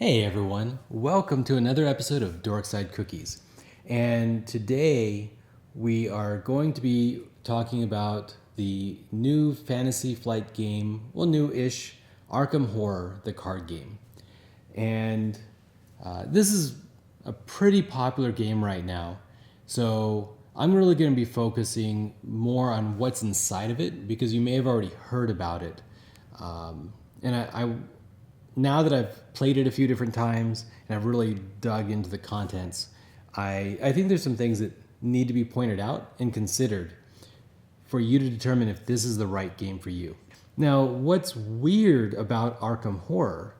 Hey everyone, welcome to another episode of Dorkside Cookies. And today we are going to be talking about the new Fantasy Flight game, well, new-ish, Arkham Horror, the card game. And this is a pretty popular game right now. So I'm really going to be focusing more on what's inside of it because you may have already heard about it. And I now that I've played it a few different times and I've really dug into the contents, I think there's some things that need to be pointed out and considered for you to determine if this is the right game for you. Now, what's weird about Arkham Horror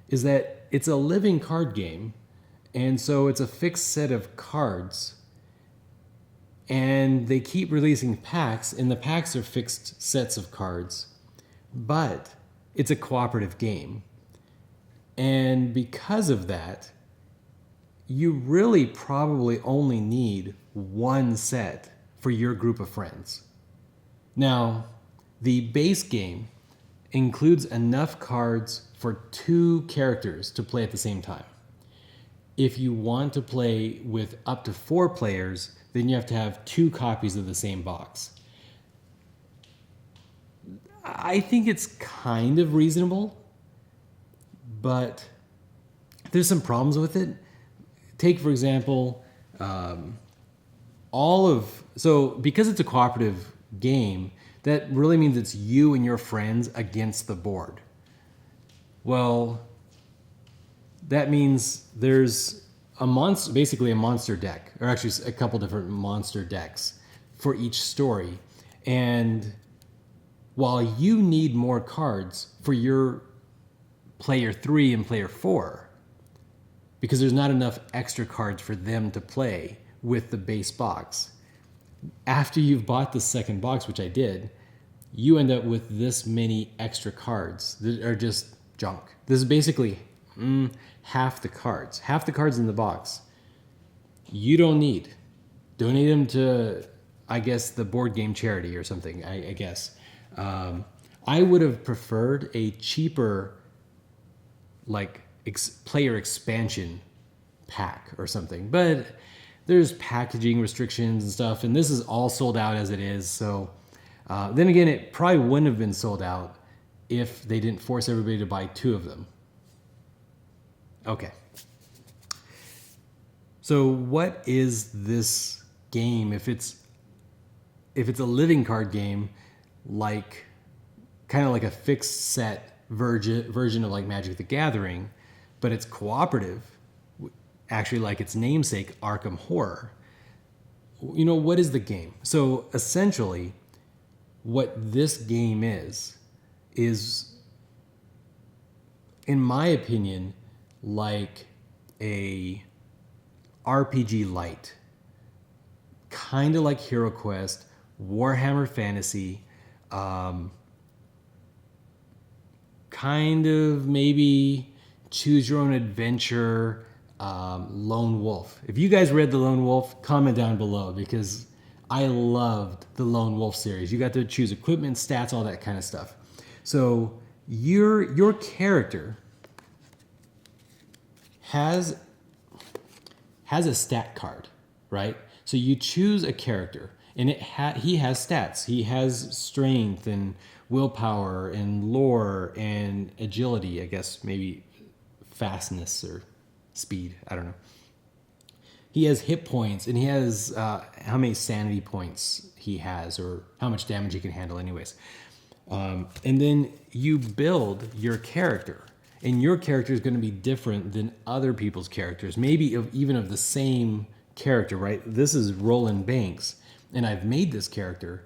is that it's a living card game, and so it's a fixed set of cards, and they keep releasing packs, and the packs are fixed sets of cards, but it's a cooperative game. And because of that, you really probably only need one set for your group of friends. Now, the base game includes enough cards for 2 characters to play at the same time. If you want to play with up to 4 players, then you have to have 2 copies of the same box. I think it's kind of reasonable, but there's some problems with it. Take, for example, because it's a cooperative game, that really means it's you and your friends against the board. Well, that means there's basically a monster deck, or actually a couple different monster decks for each story. And while you need more cards for your player 3 and player 4, because there's not enough extra cards for them to play with the base box. After you've bought the second box, which I did, you end up with this many extra cards that are just junk. This is basically half the cards. Half the cards in the box you don't need. Donate them to, I guess, the board game charity or something, I guess. I would have preferred a cheaper player expansion pack or something, but there's packaging restrictions and stuff, and this is all sold out as it is. So then again, it probably wouldn't have been sold out if they didn't force everybody to buy 2 of them. Okay, so what is this game if it's a living card game, kind of like a fixed set version of like Magic the Gathering, but it's cooperative, actually like its namesake, Arkham Horror. You know, what is the game? So essentially, what this game is, in my opinion, like a RPG light. Kind of like Hero Quest, Warhammer Fantasy, kind of maybe Choose Your Own Adventure, Lone Wolf. If you guys read the Lone Wolf, comment down below, because I loved the Lone Wolf series. You got to choose equipment, stats, all that kind of stuff. So your character has a stat card, right? So you choose a character, and he has stats. He has strength and willpower and lore and agility, I guess, maybe fastness or speed, I don't know. He has hit points, and he has how many sanity points he has, or how much damage he can handle anyways. And then you build your character, and your character is going to be different than other people's characters, maybe even of the same character, right? This is Roland Banks, and I've made this character,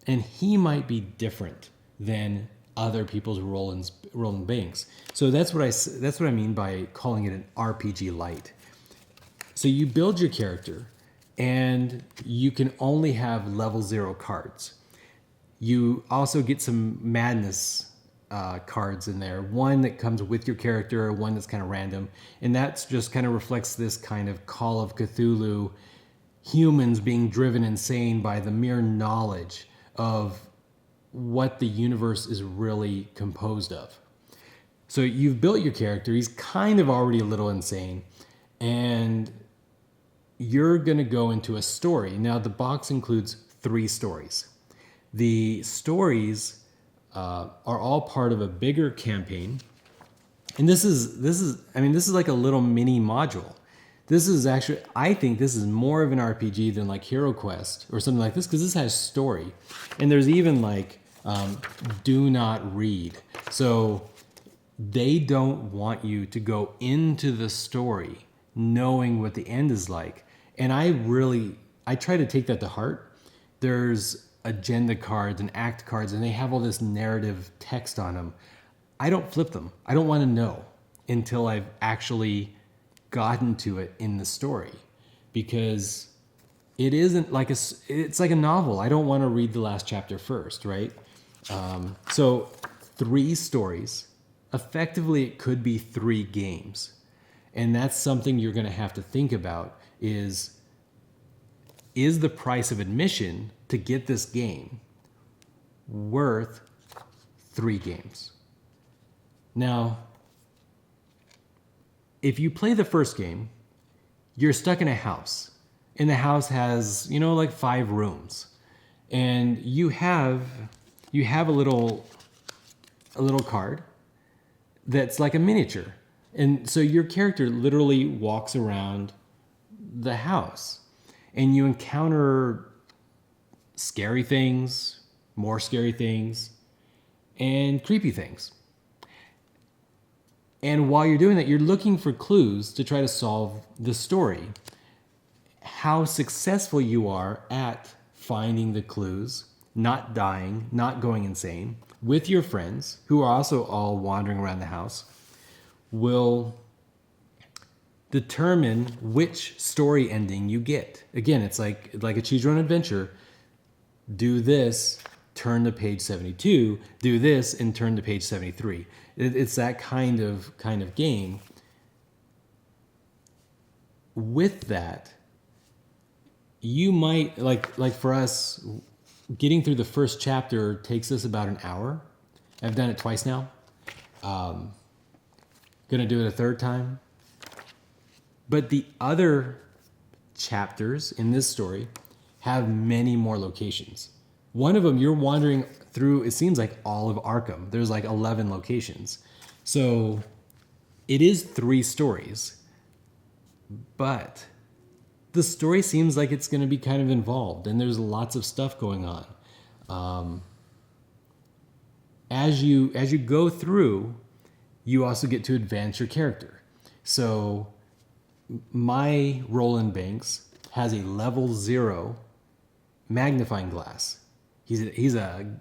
and he might be different than other people's Roland Banks. So that's what I mean by calling it an RPG light. So you build your character, and you can only have level 0 cards. You also get some madness cards in there. One that comes with your character, one that's kind of random, and that's just kind of reflects this kind of Call of Cthulhu, humans being driven insane by the mere knowledge of what the universe is really composed of. So you've built your character. He's kind of already a little insane. And you're going to go into a story. Now, the box includes 3 stories. The stories are all part of a bigger campaign. And this is like a little mini module. This is actually, I think this is more of an RPG than like Hero Quest or something like this, because this has story. And there's even like do not read. So they don't want you to go into the story knowing what the end is like. And I try to take that to heart. There's agenda cards and act cards, and they have all this narrative text on them. I don't flip them. I don't want to know until I've actually gotten to it in the story, because it isn't like it's like a novel. I don't want to read the last chapter first, right? So 3 stories, effectively it could be 3 games. And that's something you're going to have to think about is the price of admission to get this game worth 3 games? Now, if you play the first game, you're stuck in a house. And the house has, like 5 rooms. And you have a little card that's like a miniature. And so your character literally walks around the house. And you encounter scary things, more scary things, and creepy things. And while you're doing that, you're looking for clues to try to solve the story. How successful you are at finding the clues, not dying, not going insane, with your friends, who are also all wandering around the house, will determine which story ending you get. Again, it's like a choose your own adventure. Do this, turn to page 72. Do this and turn to page 73. It's that kind of game. With that, you might like for us, getting through the first chapter takes us about an hour. I've done it twice now. Gonna do it a 3rd time. But the other chapters in this story have many more locations. One of them, you're wandering through, it seems like all of Arkham. There's like 11 locations. So it is 3 stories, but the story seems like it's going to be kind of involved, and there's lots of stuff going on. As you go through, you also get to advance your character. So my Roland Banks has a level 0 magnifying glass. He's a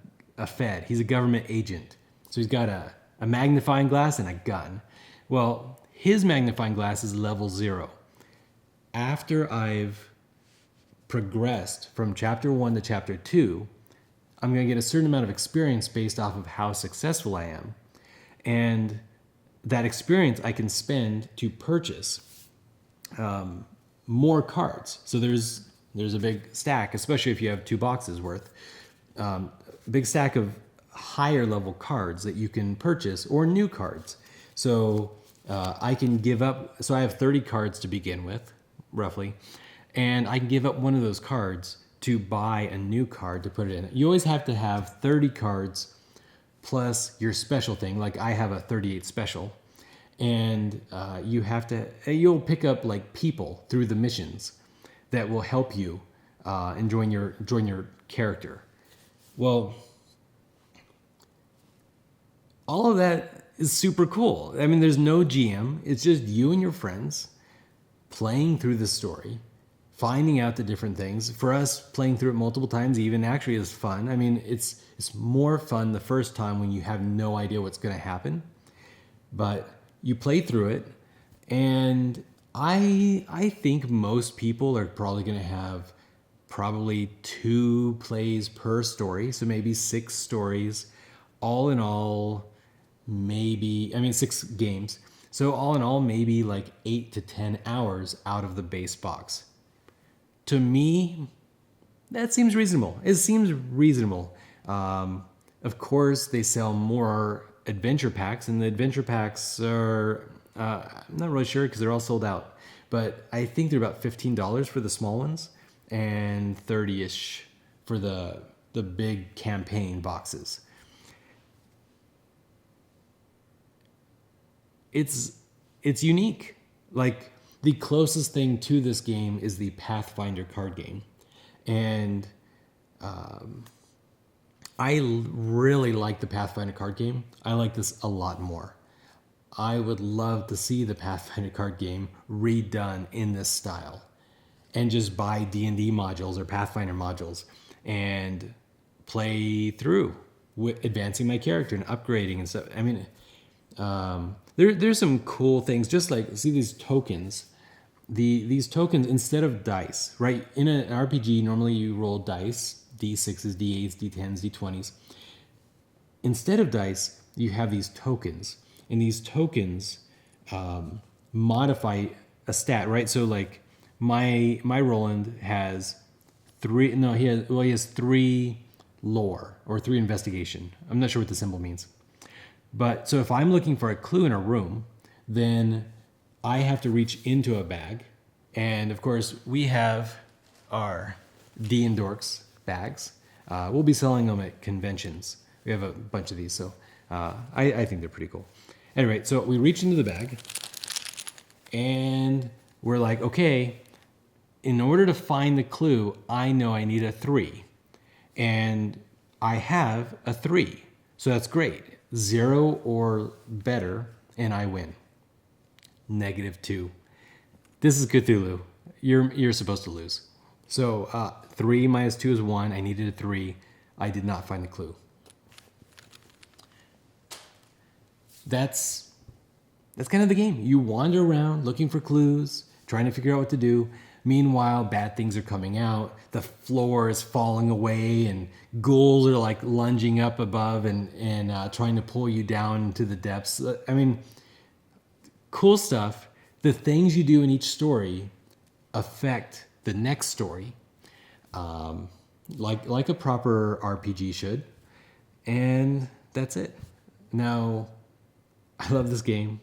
Fed. He's a government agent. So he's got a magnifying glass and a gun. Well, his magnifying glass is level 0. After I've progressed from chapter 1 to chapter 2, I'm going to get a certain amount of experience based off of how successful I am. And that experience I can spend to purchase more cards. So there's a big stack, especially if you have 2 boxes worth. Big stack of higher level cards that you can purchase, or new cards. So I can give up, so I have 30 cards to begin with, roughly, and I can give up one of those cards to buy a new card to put it in. You always have to have 30 cards plus your special thing. Like I have a 38 special, and you'll pick up like people through the missions that will help you and join your character. Well, all of that is super cool. I mean, there's no GM. It's just you and your friends playing through the story, finding out the different things. For us, playing through it multiple times even actually is fun. I mean, it's more fun the first time when you have no idea what's going to happen. But you play through it, and I think most people are probably going to have probably 2 plays per story, so maybe 6 stories. All in all, 6 games. So all in all, maybe like 8 to 10 hours out of the base box. To me, that seems reasonable. It seems reasonable. Of course, they sell more adventure packs, and the adventure packs are, I'm not really sure because they're all sold out, but I think they're about $15 for the small ones and 30-ish for the big campaign boxes. It's unique. Like, the closest thing to this game is the Pathfinder card game. And I really like the Pathfinder card game. I like this a lot more. I would love to see the Pathfinder card game redone in this style, and just buy D&D modules or Pathfinder modules and play through, advancing my character and upgrading and stuff. I mean, there's some cool things. Just like, see these tokens. These tokens, instead of dice, right? In an RPG, normally you roll dice, D6s, D8s, D10s, D20s. Instead of dice, you have these tokens. And these tokens modify a stat, right? So like my Roland has he has 3 lore or 3 investigation. I'm not sure what the symbol means. But so if I'm looking for a clue in a room, then I have to reach into a bag. And of course, we have our D and Dorks bags. We'll be selling them at conventions. We have a bunch of these, so I think they're pretty cool. Anyway, so we reach into the bag and we're like, okay, in order to find the clue, I know I need a 3. And I have a 3. So that's great. 0 or better, and I win. -2. This is Cthulhu. You're supposed to lose. So 3 minus 2 is 1. I needed a 3. I did not find the clue. That's kind of the game. You wander around looking for clues, trying to figure out what to do. Meanwhile, bad things are coming out. The floor is falling away, and ghouls are like lunging up above and trying to pull you down into the depths. I mean, cool stuff. The things you do in each story affect the next story, like a proper RPG should. And that's it. Now, I love this game.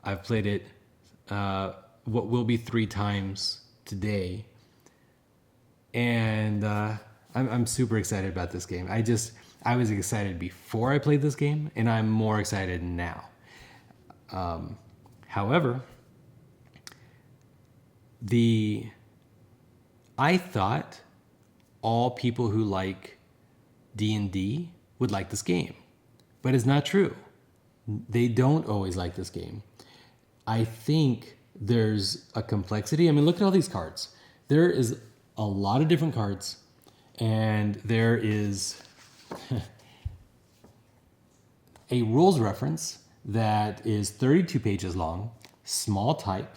I've played it what will be 3 times today, and I'm super excited about this game. I was excited before I played this game, and I'm more excited now. However, I thought all people who like D&D would like this game, but it's not true. They don't always like this game. I think there's a complexity. I mean, look at all these cards. There is a lot of different cards, and there is a rules reference that is 32 pages long, small type,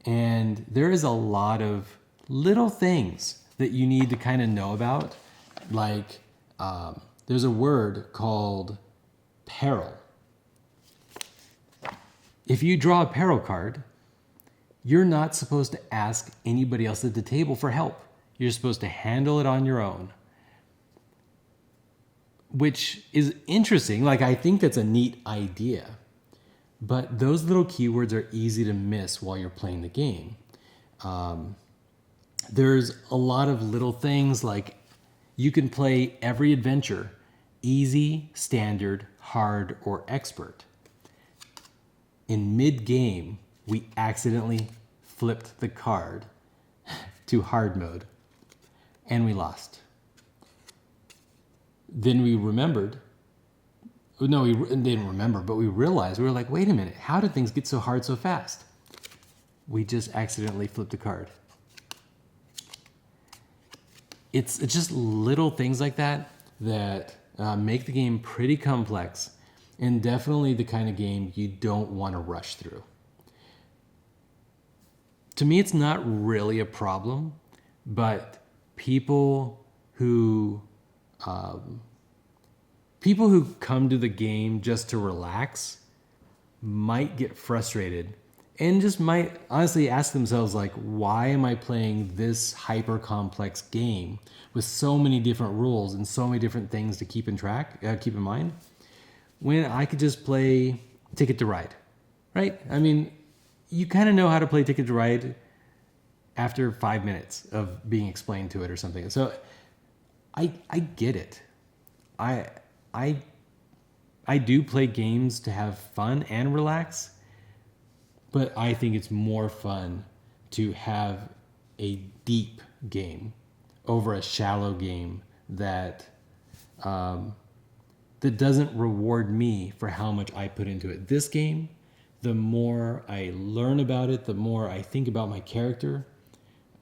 and there is a lot of little things that you need to kind of know about. Like, there's a word called peril. If you draw a peril card, you're not supposed to ask anybody else at the table for help. You're supposed to handle it on your own, which is interesting. Like, I think that's a neat idea, but those little keywords are easy to miss while you're playing the game. There's a lot of little things, like you can play every adventure, easy, standard, hard, or expert. In mid-game, we accidentally flipped the card to hard mode, and we lost. Then we remembered. No, we didn't remember, but we realized, we were like, wait a minute, how did things get so hard so fast? We just accidentally flipped the card. It's just little things like that make the game pretty complex, and definitely the kind of game you don't want to rush through. To me, it's not really a problem, but people who come to the game just to relax might get frustrated and just might honestly ask themselves, like, why am I playing this hyper complex game with so many different rules and so many different things to keep in mind? when I could just play Ticket to Ride, right? I mean, you kind of know how to play Ticket to Ride after 5 minutes of being explained to it or something. So I get it. I do play games to have fun and relax, but I think it's more fun to have a deep game over a shallow game that that doesn't reward me for how much I put into it. This game, the more I learn about it, the more I think about my character,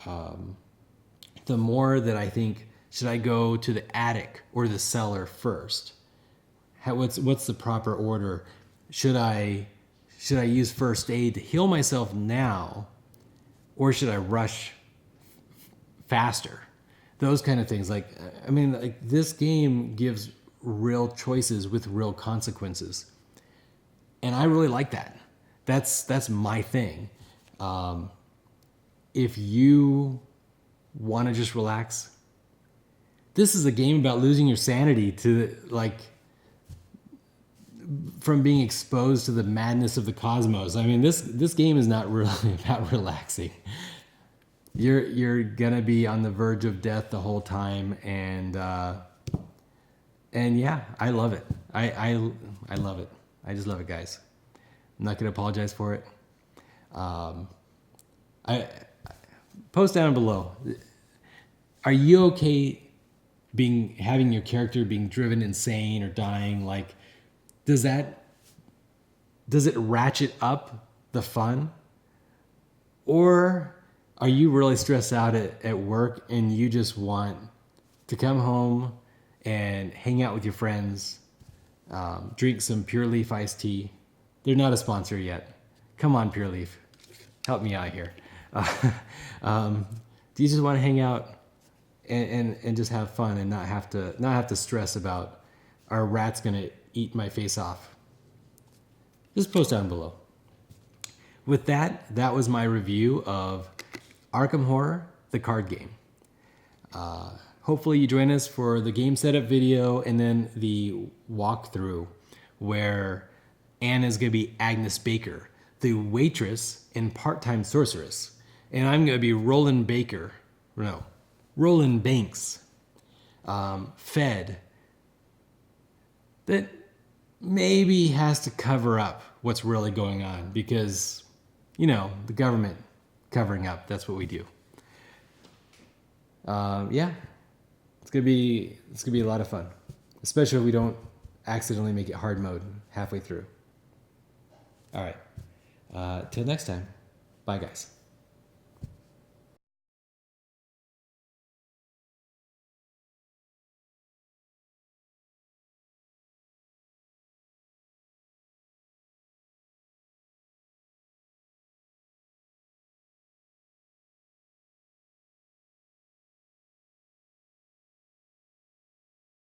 the more that I think, should I go to the attic or the cellar first? What's the proper order? Should I use first aid to heal myself now, or should I rush faster? Those kind of things. Like, I mean, like, this game gives real choices with real consequences, and I really like that. That's my thing. If you want to just relax, this is a game about losing your sanity to, like, from being exposed to the madness of the cosmos. I mean, this game is not really about relaxing. You're gonna be on the verge of death the whole time, and yeah, I love it. I love it. I just love it, guys. I'm not gonna apologize for it. I post down below. Are you okay having your character being driven insane or dying? Like, does it ratchet up the fun? Or are you really stressed out at work and you just want to come home and hang out with your friends, drink some Pure Leaf iced tea? They're not a sponsor yet. Come on, Pure Leaf. Help me out here. Do you just want to hang out and just have fun and not have to stress about, are rats going to eat my face off? Just post down below. With that was my review of Arkham Horror, the card game. Hopefully you join us for the game setup video and then the walkthrough where Anne is going to be Agnes Baker, the waitress and part-time sorceress. And I'm going to be Roland Banks, Fed, that maybe has to cover up what's really going on because, you know, the government covering up, that's what we do. Yeah, it's gonna be a lot of fun, especially if we don't accidentally make it hard mode halfway through. All right, till next time, bye guys.